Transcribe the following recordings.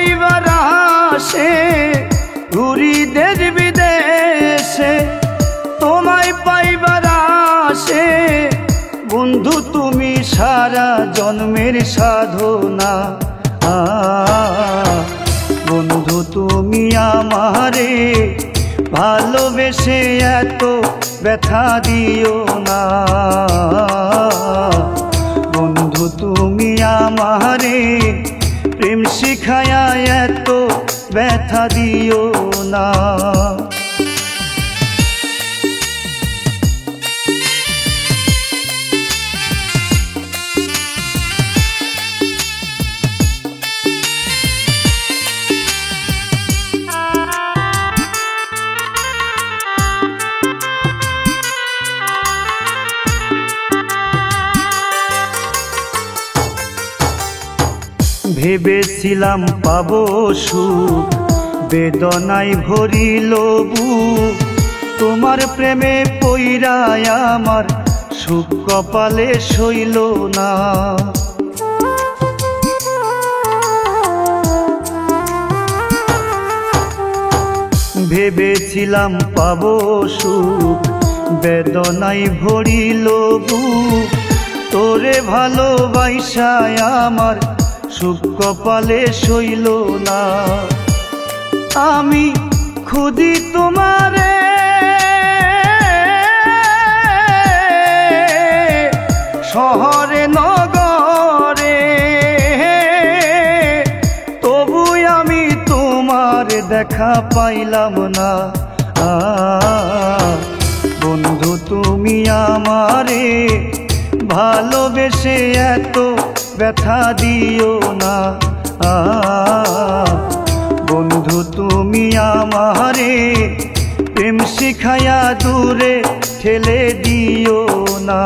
পাইবার আসে ঘুরি দেশ বিদেশে, তোমায় পাইবার আসে বন্ধু তুমি সারা জন্মের সাধনা। বন্ধু তুমি আমারে ভালোবেসে এত ব্যথা দিও না। বন্ধু তুমি আমারে প্রেম শিখায়া এত ব্যথা দিও না। ভেবেছিলাম পাবো সুখ বেদনায় ভরিল বুক, তোমার প্রেমে পইরায় আমার সুখ কপালে সইল না। ভেবেছিলাম পাবো সুখ বেদনায় ভরিল বুক, তোরে ভালোবাসায় আমার সুখ কপালে সইল না। আমি খুদি তোমারে শহরে নগরে, তবু আমি তোমার দেখা পাইলাম না। বন্ধু তুমি আমারে ভালোবেসে এত ব্যথা দিও না। বন্ধু তুমি আমারে প্রেম শিখায়া দূরে ঠেলে দিও না।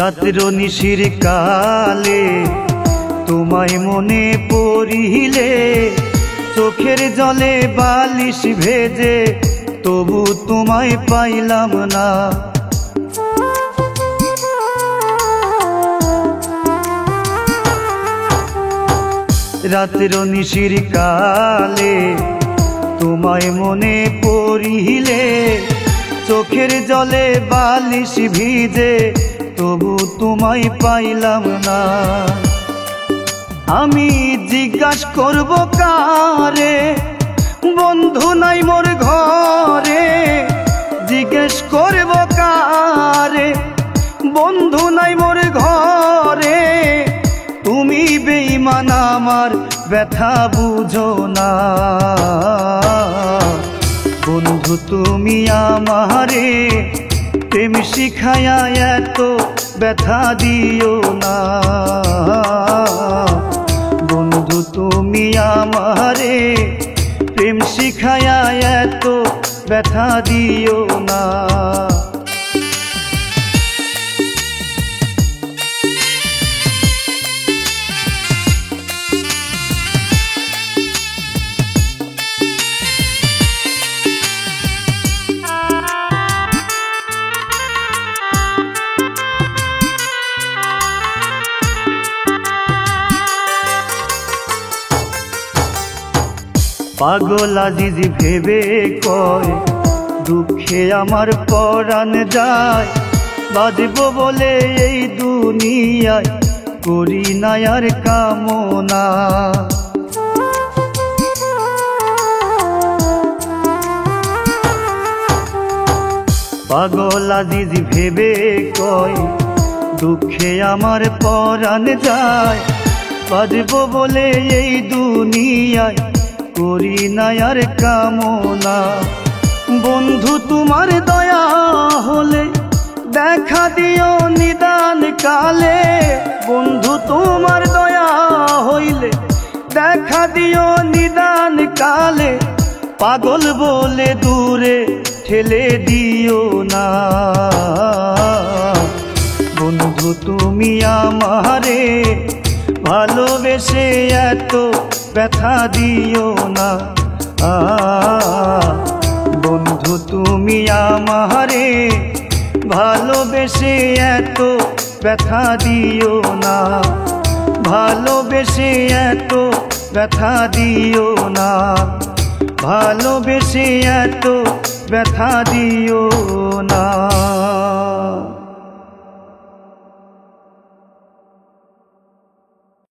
রাত্র নিশির কালে তোমায় মনে পড়িলে, চোখের জলে বালিশ ভেজে তবু তোমায় পাইলাম না। রাত্র নিশির কালে তোমায় মনে পড়িলে, চোখের জলে বালিশ ভিজে তবু তোমায় পাইলাম না। আমি জিজ্ঞাসা করব কারে বন্ধু নাই মোর ঘরে, জিজ্ঞেস করব কারে বন্ধু নাই মোর ঘরে, তুমি বেঈমান আমার ব্যথা বুঝো না। বন্ধু তুমি আমারে প্রেম শিখায়া এত ব্যথা দিও না। বন্ধু তুমি আমারে প্রেম শিখায়া এত ব্যথা দিও না। পাগল আজিজ ভেবে কয় দুঃখে আমার পরাণ যায়, বাজব বলে এই দুনিয়ায় করি না আর কামনা। পাগল আজিজ ভেবে কয় দুঃখে আমার পরাণ যায়, বাজব বলে এই দুনিয়ায় করি না আর কামনা। বন্ধু তোমার দয়া হলে দেখা দিও নিদান কালে, বন্ধু তোমার দয়া হইলে দেখা দিও নিদান কালে, পাগল বলে দূরে ঠেলে দিও না। বন্ধু তুমি আমারে ভালোবেসে এত ব্যথা দিও না। বন্ধু তুমি আমারে ভালোবেসে এত ব্যথা দিও না। ভালোবেসে এত ব্যথা দিও না। ভালোবেসে এত ব্যথা দিও না।